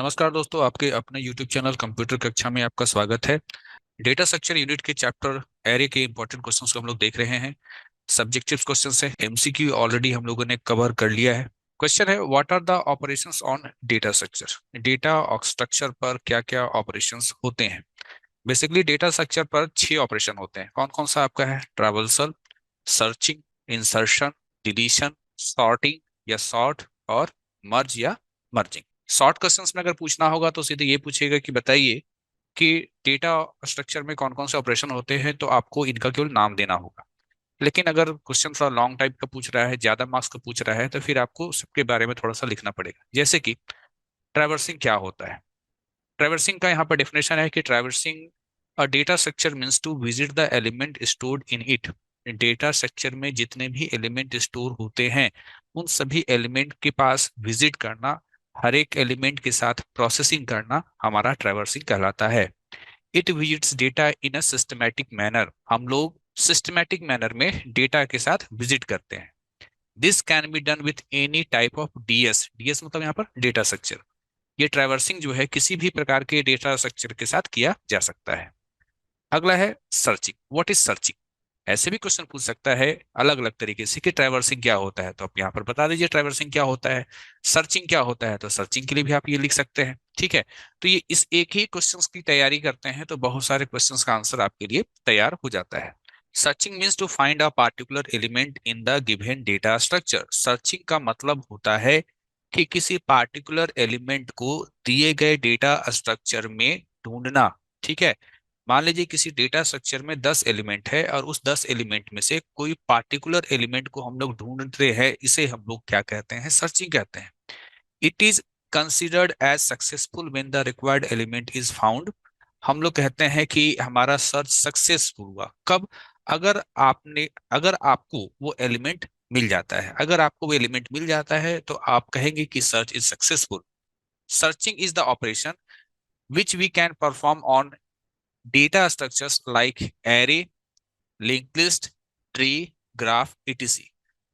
नमस्कार दोस्तों, आपके अपने YouTube चैनल कंप्यूटर कक्षा में आपका स्वागत है। डेटा स्ट्रक्चर यूनिट के चैप्टर एरे के इंपॉर्टेंट क्वेश्चंस को हम लोग देख रहे हैं। सब्जेक्टिव क्वेश्चंस है, एमसीक्यू ऑलरेडी हम लोगों ने कवर कर लिया है। क्वेश्चन है, what are the operations on data structure. Data structure पर क्या क्या ऑपरेशंस होते हैं। बेसिकली डेटा स्ट्रक्चर पर 6 ऑपरेशन होते हैं। कौन कौन सा आपका है? Traversal, searching, insertion, deletion, sorting या सॉर्ट, और मर्ज या मर्जिंग। शॉर्ट क्वेश्चंस में अगर पूछना होगा तो सीधे ये पूछेगा कि बताइए कि डेटा स्ट्रक्चर में कौन कौन से ऑपरेशन होते हैं, तो आपको इनका केवल नाम देना होगा। लेकिन अगर क्वेश्चन थोड़ा लॉन्ग टाइप का पूछ रहा है, ज्यादा मार्क्स का पूछ रहा है, तो फिर आपको सबके बारे में थोड़ा सा लिखना पड़ेगा। जैसे कि ट्रैवर्सिंग क्या होता है। ट्रैवर्सिंग का यहाँ पर डेफिनेशन है कि traversing a data structure means to visit the element stored in it. Data structure में जितने भी एलिमेंट स्टोर होते हैं, उन सभी एलिमेंट के पास विजिट करना, हर एक एलिमेंट के साथ प्रोसेसिंग करना हमारा ट्रैवर्सिंग कहलाता है। It visits data in a systematic manner. हम लोग सिस्टमैटिक मैनर में डेटा के साथ विजिट करते हैं। This can be done with any type of DS. DS मतलब यहाँ पर डेटा स्ट्रक्चर। ये ट्रैवर्सिंग जो है किसी भी प्रकार के डेटा स्ट्रक्चर के साथ किया जा सकता है। अगला है सर्चिंग। What is searching. ऐसे भी क्वेश्चन पूछ सकता है अलग अलग तरीके से कि ट्रैवर्सिंग क्या होता है, तो आप यहाँ पर बता दीजिए ट्रैवर्सिंग क्या होता है। सर्चिंग क्या होता है, तो सर्चिंग के लिए भी आप ये लिख सकते हैं। ठीक है, तो ये इस एक ही क्वेश्चंस की तैयारी करते हैं तो बहुत सारे क्वेश्चंस का आंसर आपके लिए तैयार हो जाता है। Searching means to find a particular element in the given data structure. Searching का मतलब होता है कि किसी पार्टिकुलर एलिमेंट को दिए गए डेटा स्ट्रक्चर में ढूंढना। ठीक है, मान लीजिए किसी डेटा स्ट्रक्चर में 10 एलिमेंट है और उस 10 एलिमेंट में से कोई पार्टिकुलर एलिमेंट को हम लोग ढूंढ रहे हैं, इसे हम लोग क्या कहते हैं? सर्चिंग कहते हैं। It is considered as successful when the required element is found. हम लोग कहते हैं कि हमारा सर्च सक्सेसफुल हुआ कब? अगर आपको वो एलिमेंट मिल जाता है। अगर आपको वो एलिमेंट मिल जाता है तो आप कहेंगे कि search is successful. Searching is the operation which we can perform on data structures like array, link list, tree, graph, etc।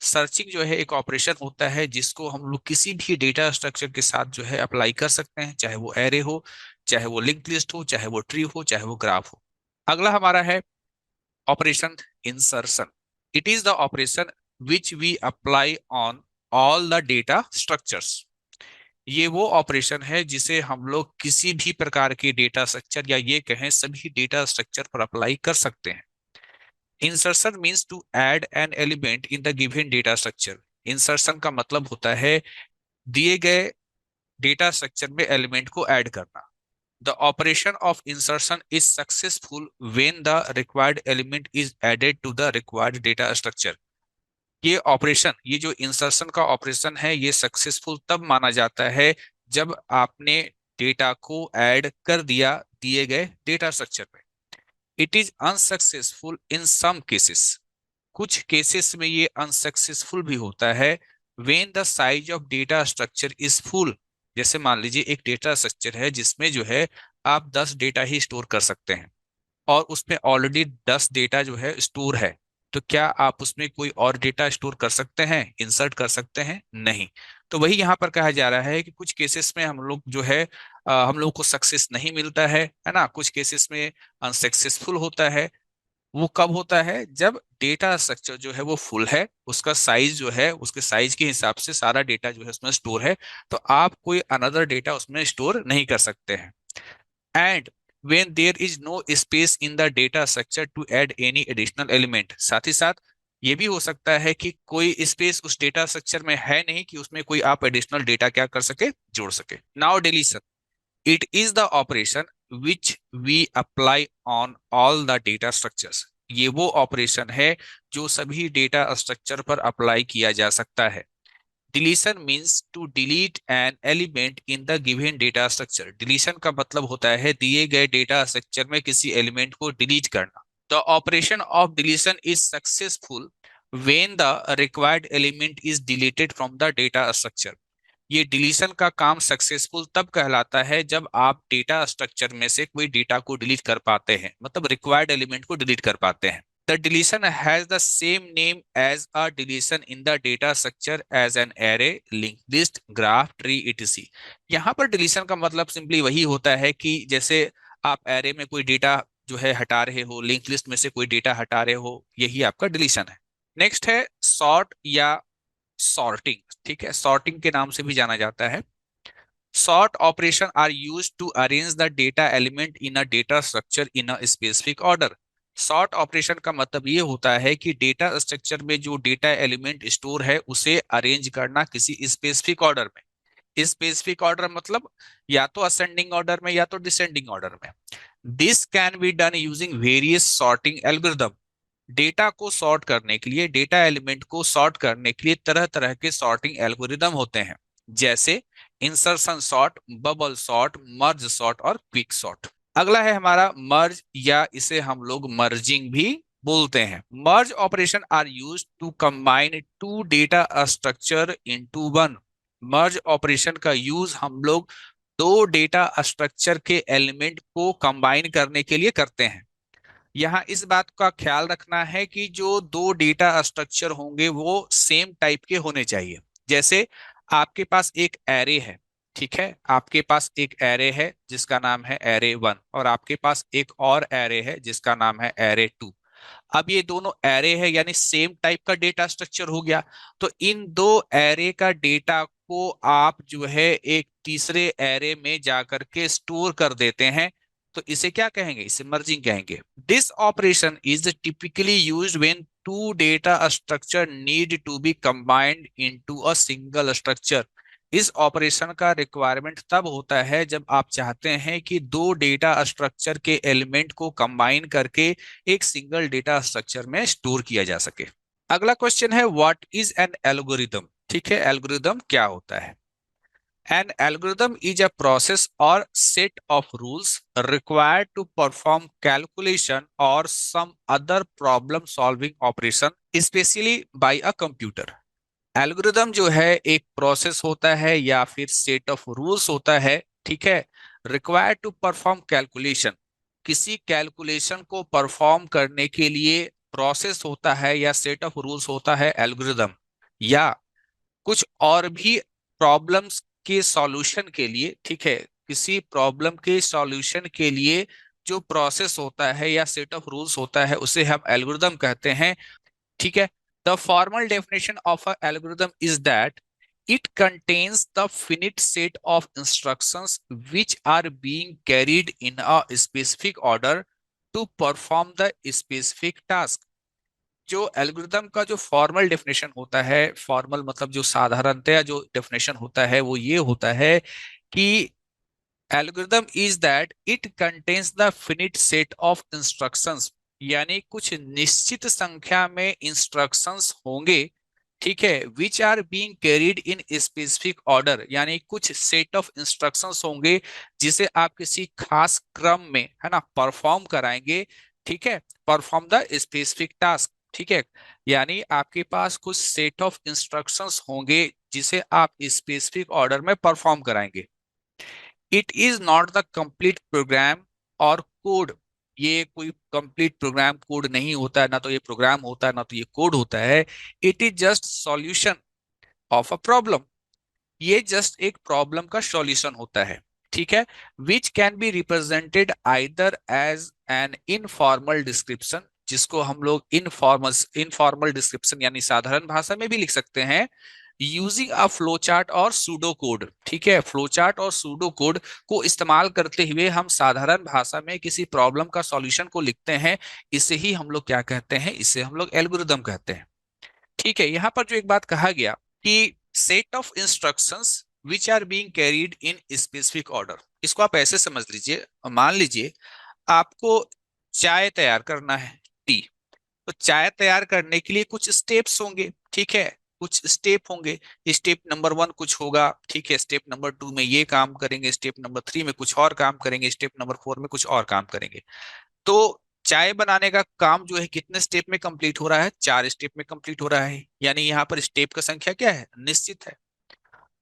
Searching जो है एक ऑपरेशन होता है जिसको हम लोग किसी भी डेटा स्ट्रक्चर के साथ जो है अप्लाई कर सकते हैं, चाहे वो एरे हो, चाहे वो लिंक लिस्ट हो, चाहे वो ट्री हो, चाहे वो ग्राफ हो। अगला हमारा है operation insertion. It is the operation which we apply on all the data structures. ये वो ऑपरेशन है जिसे हम लोग किसी भी प्रकार के डेटा स्ट्रक्चर या ये कहें सभी डेटा स्ट्रक्चर पर अप्लाई कर सकते हैं। Insertion means to add an element in the given data structure. Insertion का मतलब होता है दिए गए डेटा स्ट्रक्चर में एलिमेंट को ऐड करना। The operation of insertion is successful when the required element is added to the required data structure. ये ऑपरेशन, ये जो इंसर्शन का ऑपरेशन है, ये सक्सेसफुल तब माना जाता है जब आपने डेटा को ऐड कर दिया दिए गए डेटा स्ट्रक्चर में। It is unsuccessful in some cases. कुछ केसेस में ये अनसक्सेसफुल भी होता है। When the size of data structure is full. जैसे मान लीजिए एक डेटा स्ट्रक्चर है जिसमें जो है आप 10 डेटा ही स्टोर कर सकते हैं और उसमें ऑलरेडी 10 डेटा जो है स्टोर है, तो क्या आप उसमें कोई और डेटा स्टोर कर सकते हैं, इंसर्ट कर सकते हैं? नहीं। तो वही यहाँ पर कहा जा रहा है कि कुछ केसेस में हम लोग जो है हम लोग को सक्सेस नहीं मिलता है ना, कुछ केसेस में अनसक्सेसफुल होता है। वो कब होता है? जब डेटा स्ट्रक्चर जो है वो फुल है, उसका साइज जो है उसके साइज के हिसाब से सारा डेटा जो है उसमें स्टोर है, तो आप कोई अनदर डेटा उसमें स्टोर नहीं कर सकते हैं। And when there is no space in the data structure to add any additional element। साथ ही साथ ये भी हो सकता है कि कोई स्पेस उस डेटा स्ट्रक्चर में है नहीं कि उसमें कोई आप एडिशनल डेटा क्या कर सके, जोड़ सके। Now deletion. It is the operation which we apply on all the data structures. ये वो ऑपरेशन है जो सभी डेटा स्ट्रक्चर पर अप्लाई किया जा सकता है। Deletion means to delete an element in the given data structure. Deletion का मतलब होता है दिए गए डेटा स्ट्रक्चर में किसी एलिमेंट को डिलीट करना। The operation of deletion is successful when the required element is deleted from the data structure. ये डिलीशन का काम सक्सेसफुल तब कहलाता है जब आप डेटा स्ट्रक्चर में से कोई डेटा को डिलीट कर पाते हैं, मतलब रिक्वायर्ड एलिमेंट को डिलीट कर पाते हैं। The deletion has the same name as a deletion in the data structure as an array, linked list, graph, tree, etc. यहाँ पर deletion का मतलब सिंपली वही होता है कि जैसे आप array में कोई डेटा जो है हटा रहे हो, लिंक लिस्ट में से कोई डेटा हटा रहे हो, यही आपका डिलीशन है। नेक्स्ट है सॉर्ट या सॉर्टिंग। ठीक है, सॉर्टिंग के नाम से भी जाना जाता है। Sort operation are used to arrange the data element in a data structure in a specific order. Sort operation का मतलब ये होता है कि डेटा स्ट्रक्चर में जो डेटा एलिमेंट स्टोर है उसे अरेंज करना किसी स्पेसिफिक ऑर्डर में। स्पेसिफिक ऑर्डर मतलब या तो असेंडिंग ऑर्डर में या तो डिसेंडिंग ऑर्डर में। This can be done using various sorting algorithm. Data को सॉर्ट करने के लिए, डेटा एलिमेंट को सॉर्ट करने के लिए तरह तरह के सॉर्टिंग एल्गोरिदम होते हैं, जैसे insertion sort, bubble sort, merge sort और क्विक सॉर्ट। अगला है हमारा मर्ज, या इसे हम लोग मर्जिंग भी बोलते हैं। Merge operation are use to combine two data structure into one. Merge operation का यूज हम लोग दो डेटा स्ट्रक्चर के एलिमेंट को कंबाइन करने के लिए करते हैं। यहाँ इस बात का ख्याल रखना है कि जो दो डेटा स्ट्रक्चर होंगे वो सेम टाइप के होने चाहिए। जैसे आपके पास एक एरे है, ठीक है, आपके पास एक एरे है जिसका नाम है एरे वन, और आपके पास एक और एरे है जिसका नाम है एरे टू। अब ये दोनों एरे है यानी सेम टाइप का डेटा स्ट्रक्चर हो गया, तो इन दो एरे का डेटा को आप जो है एक तीसरे एरे में जाकर के स्टोर कर देते हैं, तो इसे क्या कहेंगे, इसे मर्जिंग कहेंगे। This operation is typically used when two data structure need to be combined into a single structure. इस ऑपरेशन का रिक्वायरमेंट तब होता है जब आप चाहते हैं कि दो डेटा स्ट्रक्चर के एलिमेंट को कंबाइन करके एक सिंगल डेटा स्ट्रक्चर में स्टोर किया जा सके। अगला क्वेश्चन है व्हाट इज एन एल्गोरिदम। ठीक है, एल्गोरिदम क्या होता है। An algorithm is a process or set of rules required to perform calculation or some other problem solving operation, especially by a computer. Algorithm जो है एक प्रोसेस होता है या फिर सेट ऑफ रूल्स होता है, ठीक है, रिक्वायर्ड टू परफॉर्म कैलकुलेशन। किसी कैलकुलेशन को परफॉर्म करने के लिए प्रोसेस होता है या सेट ऑफ रूल्स होता है एल्गोरिदम, या कुछ और भी प्रॉब्लम्स के सॉल्यूशन के लिए, ठीक है, किसी प्रॉब्लम के सॉल्यूशन के लिए जो प्रोसेस होता है या सेट ऑफ रूल्स होता है उसे हम एल्गोरिदम कहते हैं। ठीक है, the formal definition of a algorithm is that it contains the finite set of instructions which are being carried in a specific order to perform the specific task। जो algorithm का जो फॉर्मल डेफिनेशन होता है, formal मतलब जो साधारणतया जो definition होता है वो ये होता है कि algorithm is that it contains the finite set of instructions, यानी कुछ निश्चित संख्या में इंस्ट्रक्शंस होंगे, ठीक है, which are being carried in specific order, यानी कुछ सेट ऑफ इंस्ट्रक्शंस होंगे जिसे आप किसी खास क्रम में, है ना, परफॉर्म कराएंगे। ठीक है, परफॉर्म द स्पेसिफिक टास्क। ठीक है, यानी आपके पास कुछ सेट ऑफ इंस्ट्रक्शंस होंगे जिसे आप स्पेसिफिक ऑर्डर में परफॉर्म कराएंगे। It is not the complete program और कोड। ये कोई कंप्लीट प्रोग्राम कोड नहीं होता है, ना तो ये प्रोग्राम होता है ना तो ये कोड होता है। It is just solution of a problem. ये जस्ट एक प्रॉब्लम का सॉल्यूशन होता है, ठीक है, which can be represented either as an informal description, जिसको हम लोग इनफॉर्मल इनफॉर्मल डिस्क्रिप्शन यानी साधारण भाषा में भी लिख सकते हैं, यूजिंग अ फ्लो चार्ट और सूडो कोड। ठीक है, फ्लो चार्ट और सूडो कोड को इस्तेमाल करते हुए हम साधारण भाषा में किसी प्रॉब्लम का सॉल्यूशन को लिखते हैं। इसे ही हम लोग क्या कहते हैं, इसे हम लोग एल्गोरिदम कहते हैं। ठीक है, यहाँ पर जो एक बात कहा गया कि set of instructions which are being carried in specific order, इसको आप ऐसे समझ लीजिए, मान लीजिए आपको चाय तैयार करना है, टी। तो चाय तैयार करने के लिए कुछ स्टेप्स होंगे, ठीक है, कुछ स्टेप होंगे। स्टेप नंबर वन कुछ होगा, ठीक है, स्टेप नंबर टू में ये काम करेंगे, स्टेप नंबर थ्री में कुछ और काम करेंगे, स्टेप नंबर फोर में कुछ और काम करेंगे। तो चाय बनाने का काम जो है कितने स्टेप में कंप्लीट हो रहा है, चार स्टेप में कंप्लीट हो रहा है, यानी यहाँ पर स्टेप का संख्या क्या है, निश्चित है।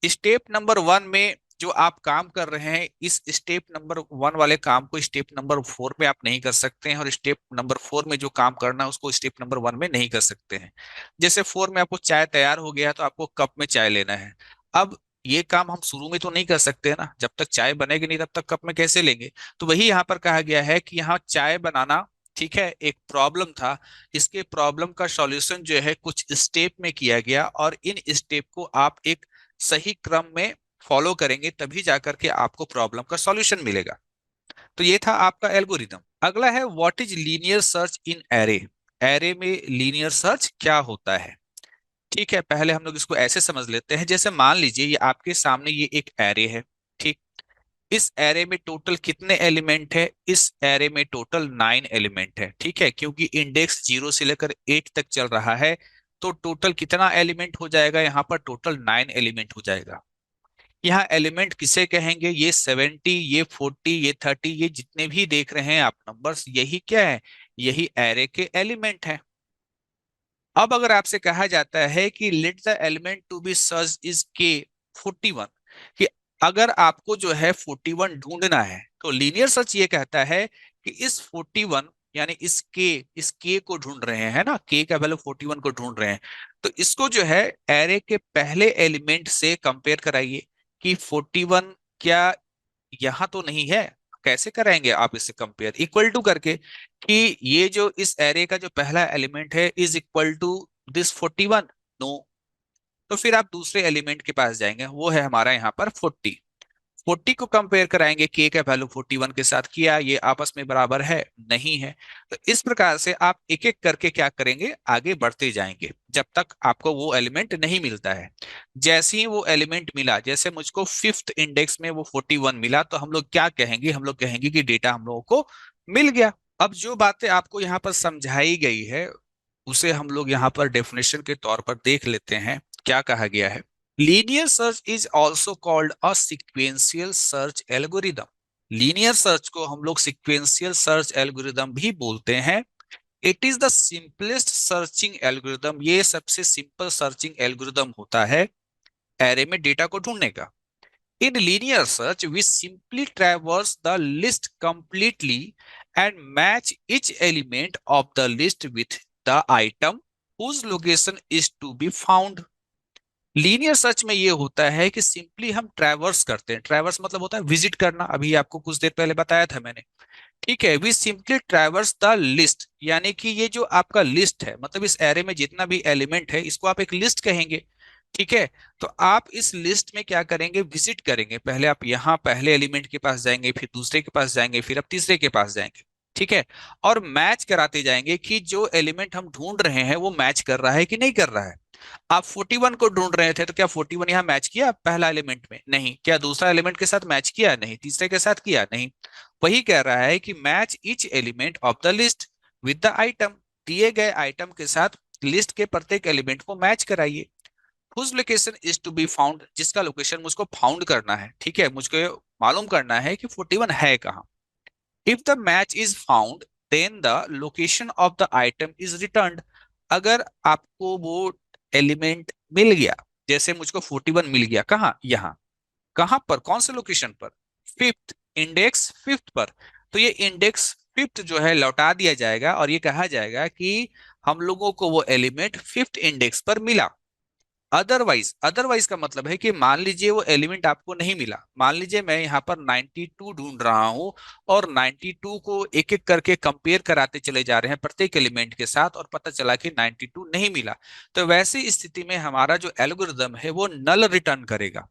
स्टेप नंबर वन में जो आप काम कर रहे हैं इस स्टेप नंबर 1 वाले काम को स्टेप नंबर 4 में आप नहीं कर सकते हैं, और स्टेप नंबर 4 में जो काम करना है उसको स्टेप नंबर 1 में नहीं कर सकते हैं। जैसे 4 में आपको चाय तैयार हो गया है तो आपको कप में चाय लेना है। अब ये काम हम शुरू में तो नहीं कर सकते हैं ना, जब तक चाय बनेगी नहीं तब तक कप में कैसे लेंगे। तो वही यहाँ पर कहा गया है कि यहाँ चाय बनाना, ठीक है, एक प्रॉब्लम था। इसके प्रॉब्लम का सॉल्यूशन जो है कुछ स्टेप में किया गया, और इन स्टेप को आप एक सही क्रम में फॉलो करेंगे तभी जाकर के आपको प्रॉब्लम का सॉल्यूशन मिलेगा। तो ये था आपका एल्गोरिदम। अगला है what is linear search in array. Array में लीनियर सर्च क्या होता है। ठीक है, पहले हम लोग इसको ऐसे समझ लेते हैं, जैसे मान लीजिए ये आपके सामने ये एक एरे है। ठीक, इस एरे में टोटल कितने एलिमेंट है, इस एरे में टोटल 9 एलिमेंट है। ठीक है, क्योंकि इंडेक्स 0 से लेकर 8 तक चल रहा है, तो टोटल कितना एलिमेंट हो जाएगा, यहाँ पर टोटल 9 एलिमेंट हो जाएगा। यहाँ एलिमेंट किसे कहेंगे, ये 70, ये 40, ये 30, ये जितने भी देख रहे हैं आप नंबर्स, यही क्या है, यही एरे के एलिमेंट है। अब अगर आपसे कहा जाता है कि let the element to be search is के 41, कि अगर आपको जो है 41 ढूंढना है, तो लीनियर सर्च ये कहता है कि इस 41 यानी इस के को ढूंढ रहे हैं ना, के का वैल्यू 41 को ढूंढ रहे हैं, तो इसको जो है एरे के पहले एलिमेंट से कंपेयर कराइए कि 41 क्या यहां तो नहीं है। कैसे कराएंगे आप इससे कंपेयर, इक्वल टू करके, कि ये जो इस एरे का जो पहला एलिमेंट है is equal to this 41। No, तो फिर आप दूसरे एलिमेंट के पास जाएंगे, वो है हमारा यहाँ पर 40। 40 को कंपेयर कराएंगे के का वैल्यू 41 के साथ, किया ये आपस में बराबर है, नहीं है। तो इस प्रकार से आप एक एक करके क्या करेंगे, आगे बढ़ते जाएंगे जब तक आपको वो एलिमेंट नहीं मिलता है। जैसे ही वो एलिमेंट मिला, जैसे मुझको फिफ्थ इंडेक्स में वो 41 मिला, तो हम लोग क्या कहेंगे, हम लोग कहेंगे कि डेटा हम लोगों को मिल गया। अब जो बातें आपको यहाँ पर समझाई गई है उसे हम लोग यहाँ पर डेफिनेशन के तौर पर देख लेते हैं। क्या कहा गया है, linear search is also called a sequential search algorithm. Linear search को हम लोग सिक्वेंशियल सर्च एल्गोरिदम भी बोलते हैं। It is the simplest searching algorithm, ये सबसे सिंपल सर्चिंग एल्गोरिदम होता है एरे में डेटा को ढूंढने का। In linear search, we simply traverse the list completely and match each element of the list with the item whose location is to be found. Linear search में ये होता है कि सिंपली हम ट्रैवर्स करते हैं। ट्रैवर्स मतलब होता है विजिट करना, अभी आपको कुछ देर पहले बताया था मैंने। ठीक है, we simply traverse the list, यानी कि ये जो आपका लिस्ट है, मतलब इस एरे में जितना भी एलिमेंट है इसको आप एक लिस्ट कहेंगे। ठीक है, तो आप इस लिस्ट में क्या करेंगे, विजिट करेंगे। पहले आप यहाँ पहले एलिमेंट के पास जाएंगे, फिर दूसरे के पास जाएंगे, फिर आप तीसरे के पास जाएंगे। ठीक है, और मैच कराते जाएंगे कि जो एलिमेंट हम ढूंढ रहे हैं वो मैच कर रहा है कि नहीं कर रहा है। आप 41 को ढूंढ रहे थे, तो क्या 41 यहाँ मैच किया पहला एलिमेंट में, नहीं। क्या दूसरा एलिमेंट के साथ मैच किया, नहीं। तीसरे के साथ किया, नहीं। वही कह रहा है कि match each element of the list with the item, दिए गए आइटम के साथ लिस्ट के प्रत्येक एलिमेंट को मैच कराइए। Whose location is to be found, जिसका लोकेशन मुझको फाउंड करना है। ठीक है, मुझको मालूम करना है कि 41 है कहाँ। If the match is found then the location of the item is returned. अगर आपको वो एलिमेंट मिल गया, जैसे मुझको 41 मिल गया, कहाँ, यहाँ। कहाँ पर, कौन से लोकेशन पर, फिफ्थ, इंडेक्स फिफ्थ पर। तो ये इंडेक्स फिफ्थ जो है लौटा दिया जाएगा, और ये कहा जाएगा कि हम लोगों को वो एलिमेंट फिफ्थ इंडेक्स पर मिला। अदरवाइज, अदरवाइज का मतलब है कि मान लीजिए वो एलिमेंट आपको नहीं मिला, मान लीजिए मैं यहाँ पर 92 ढूंढ रहा हूँ, और 92 को एक एक करके कंपेयर कराते चले जा रहे हैं प्रत्येक एलिमेंट के साथ, और पता चला कि 92 नहीं मिला। तो वैसी स्थिति में हमारा जो एल्गोरिदम है वो नल रिटर्न करेगा।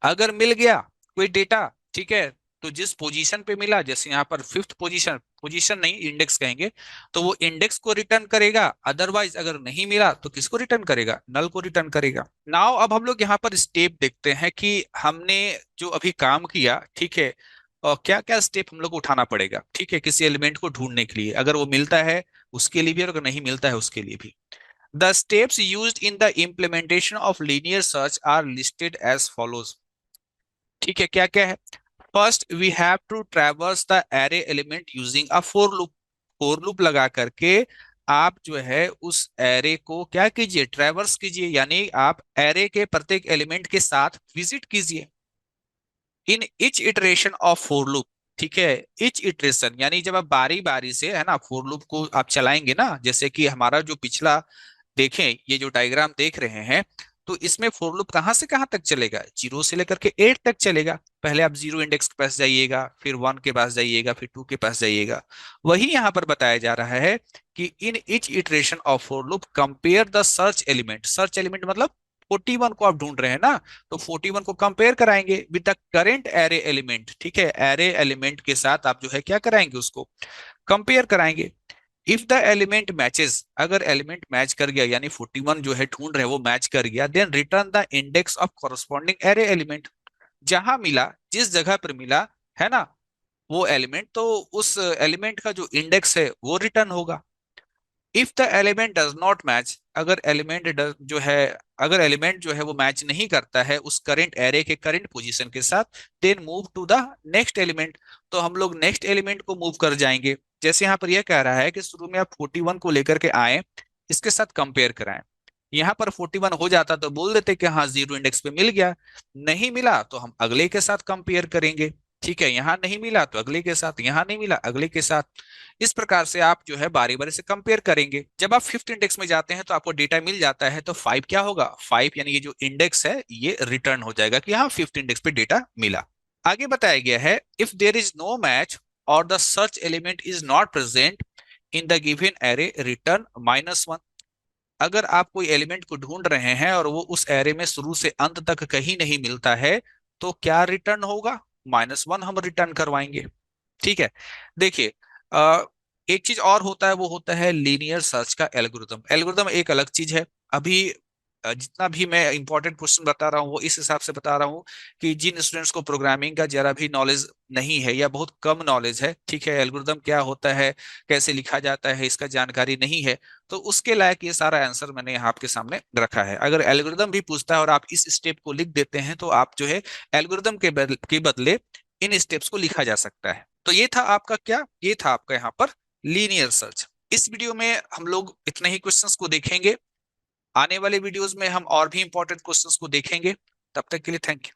अगर मिल गया कोई डेटा, ठीक है, तो जिस पोजीशन पे मिला, जैसे यहाँ पर फिफ्थ पोजीशन, पोजीशन नहीं इंडेक्स कहेंगे, तो वो इंडेक्स को रिटर्न करेगा। अदरवाइज अगर नहीं मिला तो किसको रिटर्न करेगा, नल को रिटर्न करेगा। नाउ अब हम लोग यहाँ पर स्टेप देखते हैं कि हमने जो अभी काम किया, ठीक है, और क्या क्या स्टेप हम लोग को उठाना पड़ेगा, ठीक है, किसी एलिमेंट को ढूंढने के लिए। अगर वो मिलता है उसके लिए भी, और अगर नहीं मिलता है उसके लिए भी। The steps used in the implementation of linear search are listed as follows। ठीक है, क्या क्या है। First we have to traverse the array element using a for loop. For loop लगा करके आप जो है उस एरे को क्या कीजिए, ट्रैवर्स कीजिए, यानी आप एरे के प्रत्येक एलिमेंट के साथ विजिट कीजिए। In each iteration of for loop, ठीक है, इच इटरेशन यानी जब आप बारी बारी से है ना फोर लूप को आप चलाएंगे ना, जैसे कि हमारा जो पिछला देखें, ये जो डायग्राम देख रहे हैं, तो इसमें फोर लूप कहां से कहां तक चलेगा, जीरो से लेकर के एट तक चलेगा। पहले आप जीरो इंडेक्स के पास जाइएगा, फिर वन के पास जाइएगा, फिर टू के पास जाइएगा। वही यहां पर बताया जा रहा है कि in each iteration of for loop compare the search element, search element मतलब 41 को आप ढूंढ रहे हैं ना, तो 41 को कंपेयर कराएंगे with the current array element, ठीक है, एरे एलिमेंट के साथ आप जो है क्या कराएंगे, उसको कंपेयर कराएंगे। इफ द एलिमेंट मैचेस, अगर एलिमेंट मैच कर गया यानी 41 जो है ढूंढ रहे हैं वो मैच कर गया, then return the index of corresponding array element. जहां मिला, जिस जगह पर मिला, है ना, वो एलिमेंट, तो उस एलिमेंट का जो इंडेक्स है वो रिटर्न होगा। If the element does not match, अगर एलिमेंट जो है, अगर एलिमेंट जो है वो मैच नहीं करता है उस करंट एरे के करंट पोजीशन के साथ, then move to the next element, तो हम लोग नेक्स्ट एलिमेंट को मूव कर जाएंगे। जैसे यहाँ पर यह कह रहा है कि शुरू में आप 41 को लेकर के आए, इसके साथ कंपेयर कराएं। यहाँ पर 41 हो जाता तो बोल देते कि हाँ जीरो इंडेक्स पे मिल गया, नहीं मिला तो हम अगले के साथ कंपेयर करेंगे। ठीक है, यहाँ नहीं मिला तो अगले के साथ, यहाँ नहीं मिला अगले के साथ। इस प्रकार से आप जो है बारी बारी से कंपेयर करेंगे। जब आप फिफ्थ इंडेक्स में जाते हैं तो आपको डेटा मिल जाता है, तो फाइव क्या होगा, फाइव यानी ये जो इंडेक्स है ये रिटर्न हो जाएगा कि हाँ फिफ्थ इंडेक्स पे डेटा मिला। आगे बताया गया है, if there is no match और the search element is not present in the given array, return -1। अगर आप कोई एलिमेंट को ढूंढ रहे हैं और वो उस एरे में शुरू से अंत तक कहीं नहीं मिलता है, तो क्या रिटर्न होगा, -1 हम रिटर्न करवाएंगे। ठीक है, देखिए, अ, एक चीज और होता है, वो होता है लीनियर सर्च का एल्गोरिदम। एल्गोरिदम एक अलग चीज है। अभी जितना भी मैं इंपॉर्टेंट क्वेश्चन बता रहा हूँ वो इस हिसाब से बता रहा हूँ कि जिन स्टूडेंट्स को प्रोग्रामिंग का जरा भी नॉलेज नहीं है या बहुत कम नॉलेज है, ठीक है, एल्गोरिदम क्या होता है, कैसे लिखा जाता है, इसका जानकारी नहीं है, तो उसके लायक ये सारा आंसर मैंने यहाँ आपके सामने रखा है। अगर एल्गोरिदम भी पूछता है और आप इस स्टेप को लिख देते हैं, तो आप जो है एल्गोरिदम के बदले इन स्टेप्स को लिखा जा सकता है। तो ये था आपका क्या, ये था आपका यहाँ पर लीनियर सर्च। इस वीडियो में हम लोग इतने ही क्वेश्चंस को देखेंगे। आने वाले वीडियोस में हम और भी इंपॉर्टेंट क्वेश्चंस को देखेंगे। तब तक के लिए थैंक यू।